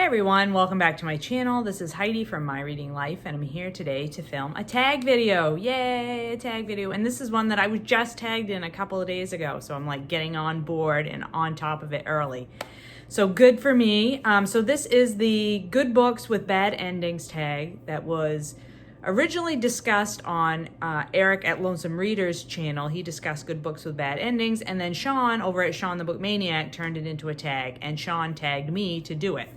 everyone, welcome back to my channel. This is Heidi from My Reading Life, and I'm here today to film a tag video. Yay, a tag video. And this is one that I was just tagged in a couple of days ago, so I'm like getting on board and on top of it early. So good for me. So this is the Good Books with Bad Endings tag that was originally discussed on Eric at Lonesome Reader's channel. He discussed good books with bad endings, and then Shawn over at Shawn the Book Maniac turned it into a tag, and Shawn tagged me to do it.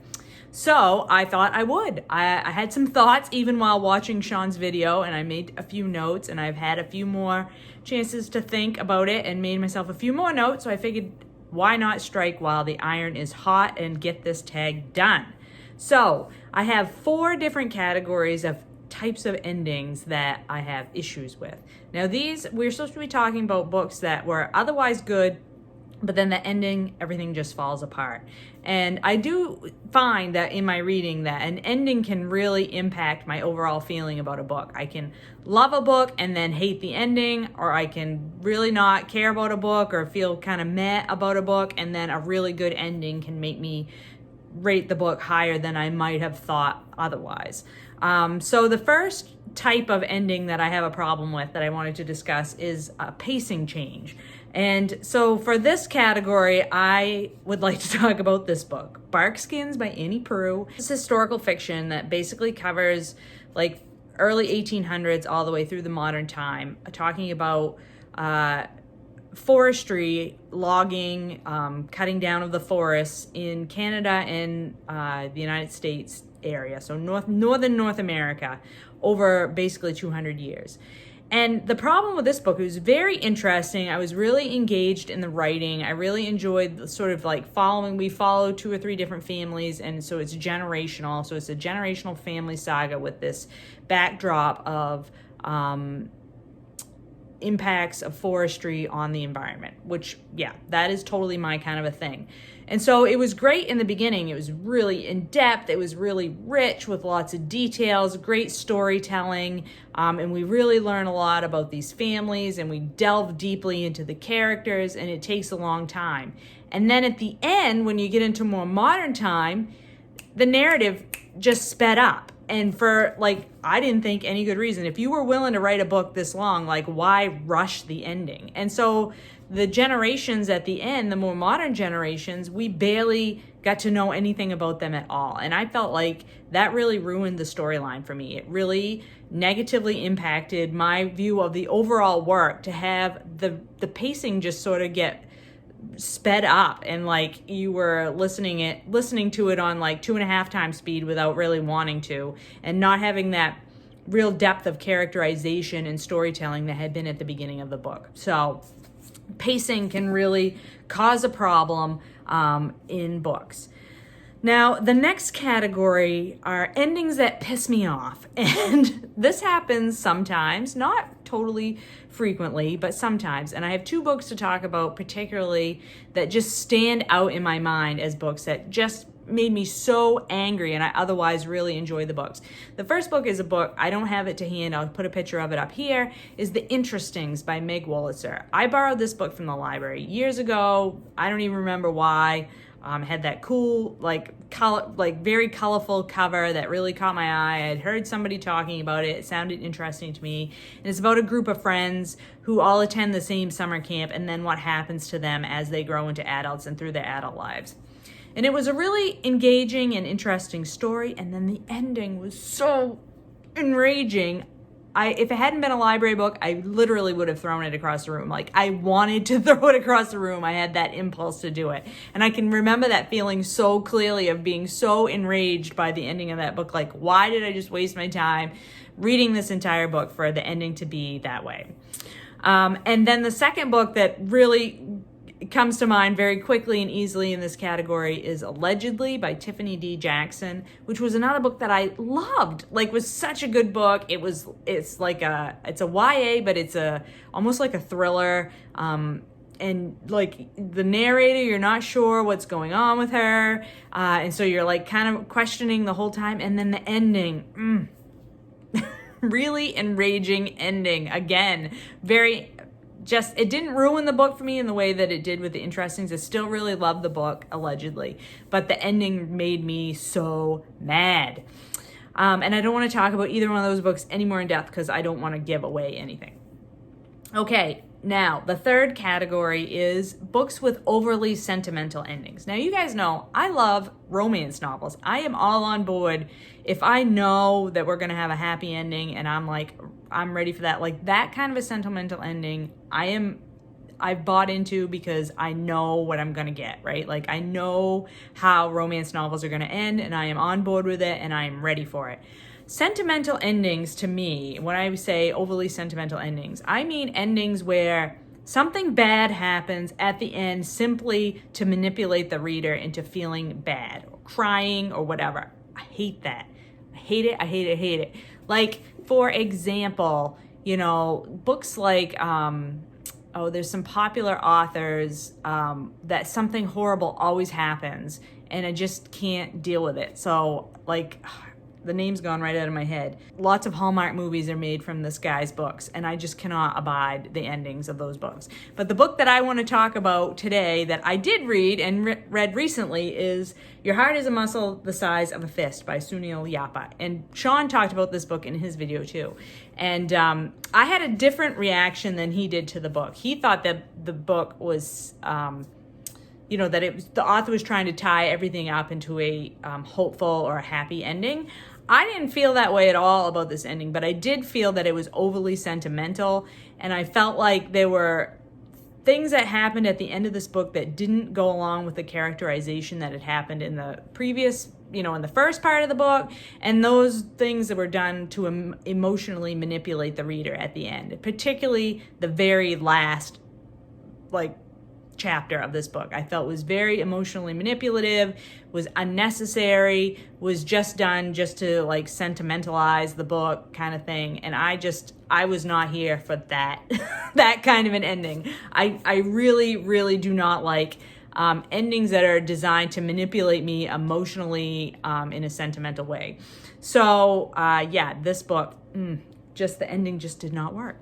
So I thought I would. I had some thoughts even while watching Shawn's video, and I made a few notes, and I've had a few more chances to think about it and made myself a few more notes, so I figured why not strike while the iron is hot and get this tag done. So I have 4 different categories of types of endings that I have issues with. Now we're supposed to be talking about books that were otherwise good, but then the ending, everything just falls apart. And I do find that in my reading that an ending can really impact my overall feeling about a book. I can love a book and then hate the ending, or I can really not care about a book or feel kind of meh about a book, and then a really good ending can make me rate the book higher than I might have thought otherwise. So the first type of ending that I have a problem with that I wanted to discuss is a pacing change. And so for this category, I would like to talk about this book, Barkskins by Proulx. It's historical fiction that basically covers like early 1800s all the way through the modern time, talking about forestry, logging, cutting down of the forests in Canada and the United States area, so northern North America, over basically 200 years. And the problem with this book, it was very interesting. I was really engaged in the writing. I really enjoyed the sort of like we follow 2 or 3 different families, and so it's generational. So it's a generational family saga with this backdrop of impacts of forestry on the environment, which, yeah, that is totally my kind of a thing. And so it was great in the beginning. It was really in depth. It was really rich with lots of details, great storytelling. And we really learn a lot about these families, and we delve deeply into the characters, and it takes a long time. And then at the end, when you get into more modern time, the narrative just sped up. And for, like, I didn't think any good reason. If you were willing to write a book this long, like, why rush the ending? And so the generations at the end, the more modern generations, we barely got to know anything about them at all. And I felt like that really ruined the storyline for me. It really negatively impacted my view of the overall work, to have the pacing just sort of get sped up, and like you were listening to it on like 2.5 times speed without really wanting to, and not having that real depth of characterization and storytelling that had been at the beginning of the book. So pacing can really cause a problem in books. Now, the next category are endings that piss me off. And this happens sometimes, not totally frequently, but sometimes. And I have 2 books to talk about particularly that just stand out in my mind as books that just made me so angry, and I otherwise really enjoy the books. The first book is a book, I don't have it to hand, I'll put a picture of it up here, is The Interestings by Meg Wolitzer. I borrowed this book from the library years ago. I don't even remember why. Had that cool, very colorful cover that really caught my eye. I had heard somebody talking about it. It sounded interesting to me. And it's about a group of friends who all attend the same summer camp, and then what happens to them as they grow into adults and through their adult lives. And it was a really engaging and interesting story. And then the ending was so enraging. If it hadn't been a library book, I literally would have thrown it across the room. Like, I wanted to throw it across the room. I had that impulse to do it. And I can remember that feeling so clearly, of being so enraged by the ending of that book. Like, why did I just waste my time reading this entire book for the ending to be that way? And then the second book that really comes to mind very quickly and easily in this category is Allegedly by Tiffany D. Jackson, which was another book that I loved. Like, was such a good book. It's a YA, but it's almost like a thriller. And like the narrator, you're not sure what's going on with her. And so you're like kind of questioning the whole time. And then the ending, really enraging ending. Again, very it didn't ruin the book for me in the way that it did with the interestings. I still really loved the book, allegedly, but the ending made me so mad. And I don't want to talk about either one of those books any more in depth because I don't want to give away anything. Okay, now the third category is books with overly sentimental endings. Now, you guys know I love romance novels. I am all on board if I know that we're going to have a happy ending and I'm ready for that. Like that kind of a sentimental ending, I've bought into because I know what I'm going to get, right? Like I know how romance novels are going to end and I am on board with it and I am ready for it. Sentimental endings to me, when I say overly sentimental endings, I mean endings where something bad happens at the end simply to manipulate the reader into feeling bad or crying or whatever. I hate that. I hate it. I hate it. I hate it. Like, for example, books like, there's some popular authors that something horrible always happens and I just can't deal with it. So, like, the name's gone right out of my head. Lots of Hallmark movies are made from this guy's books, and I just cannot abide the endings of those books. But the book that I want to talk about today that I did read and read recently is Your Heart is a Muscle the Size of a Fist by Sunil Yapa. And Shawn talked about this book in his video too. And I had a different reaction than he did to the book. He thought that the book was... the author was trying to tie everything up into a hopeful or a happy ending. I didn't feel that way at all about this ending, but I did feel that it was overly sentimental, and I felt like there were things that happened at the end of this book that didn't go along with the characterization that had happened in the previous, in the first part of the book, and those things that were done to emotionally manipulate the reader at the end, particularly the very last, chapter of this book. I felt was very emotionally manipulative, was unnecessary, was just done just to sentimentalize the book kind of thing. And I was not here for that, that kind of an ending. I really, really do not like endings that are designed to manipulate me emotionally in a sentimental way. So this book, just the ending just did not work.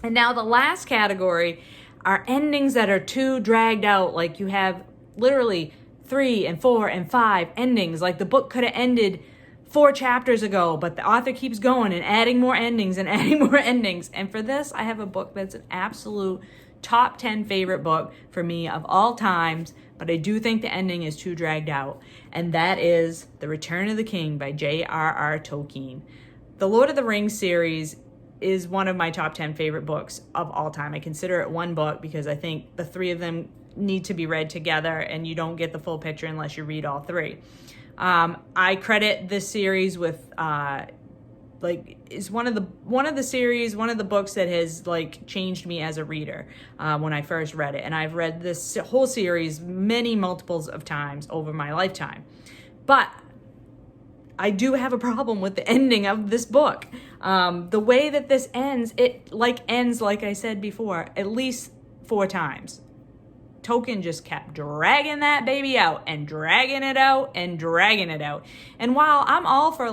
And now the last category are endings that are too dragged out. Like you have literally 3 and 4 and 5 endings. Like the book could have ended 4 chapters ago, but the author keeps going and adding more endings and adding more endings. And for this, I have a book that's an absolute top 10 favorite book for me of all times, but I do think the ending is too dragged out. And that is The Return of the King by J.R.R. Tolkien. The Lord of the Rings series is one of my top 10 favorite books of all time. I consider it one book because I think the 3 of them need to be read together and you don't get the full picture unless you read all 3. I credit this series with is one of the books that has changed me as a reader when I first read it. And I've read this whole series many multiples of times over my lifetime. But I do have a problem with the ending of this book. The way that this ends, it ends, like I said before, at least 4 times. Tolkien just kept dragging that baby out and dragging it out and dragging it out. And while I'm all for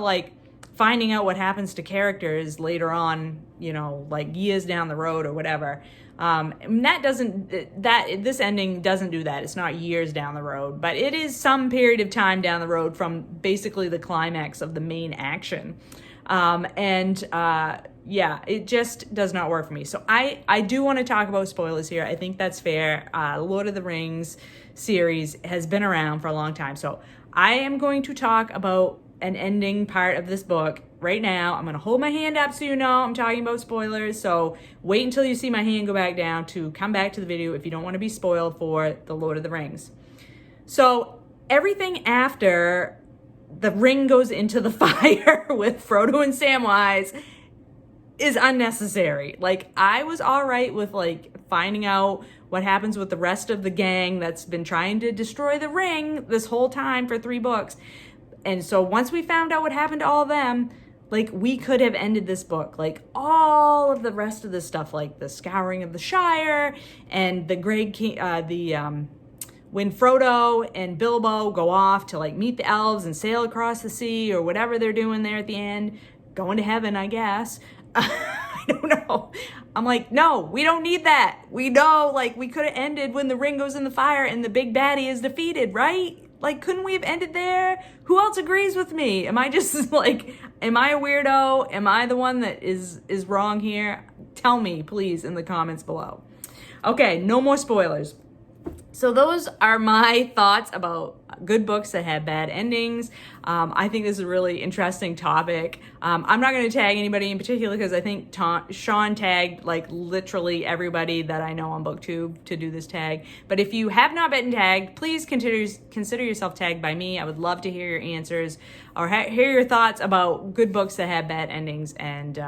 finding out what happens to characters later on, years down the road or whatever, this ending doesn't do that. It's not years down the road, but it is some period of time down the road from basically the climax of the main action. It just does not work for me. So I do want to talk about spoilers here. I think that's fair. Lord of the Rings series has been around for a long time. So I am going to talk about an ending part of this book right now. I'm going to hold my hand up so you know I'm talking about spoilers. So wait until you see my hand go back down to come back to the video if you don't want to be spoiled for The Lord of the Rings. So everything after the ring goes into the fire with Frodo and Samwise is unnecessary. I was all right with finding out what happens with the rest of the gang that's been trying to destroy the ring this whole time for 3 books. And so once we found out what happened to all of them, we could have ended this book. All of the rest of this stuff, the Scouring of the Shire and the Great King, when Frodo and Bilbo go off to meet the elves and sail across the sea or whatever they're doing there at the end, going to heaven, I guess. I don't know. I'm like, no, we don't need that. We know, like, we could have ended when the ring goes in the fire and the big baddie is defeated, right? Like, couldn't we have ended there? Who else agrees with me? Am I just like, am I a weirdo? Am I the one that is wrong here? Tell me, please, in the comments below. Okay, no more spoilers. So those are my thoughts about good books that have bad endings. I think this is a really interesting topic. I'm not going to tag anybody in particular because I think Shawn tagged like literally everybody that I know on BookTube to do this tag. But if you have not been tagged, please consider yourself tagged by me. I would love to hear your answers or hear your thoughts about good books that have bad endings and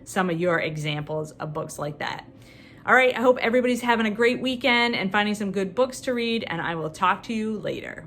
some of your examples of books like that. All right, I hope everybody's having a great weekend and finding some good books to read, and I will talk to you later.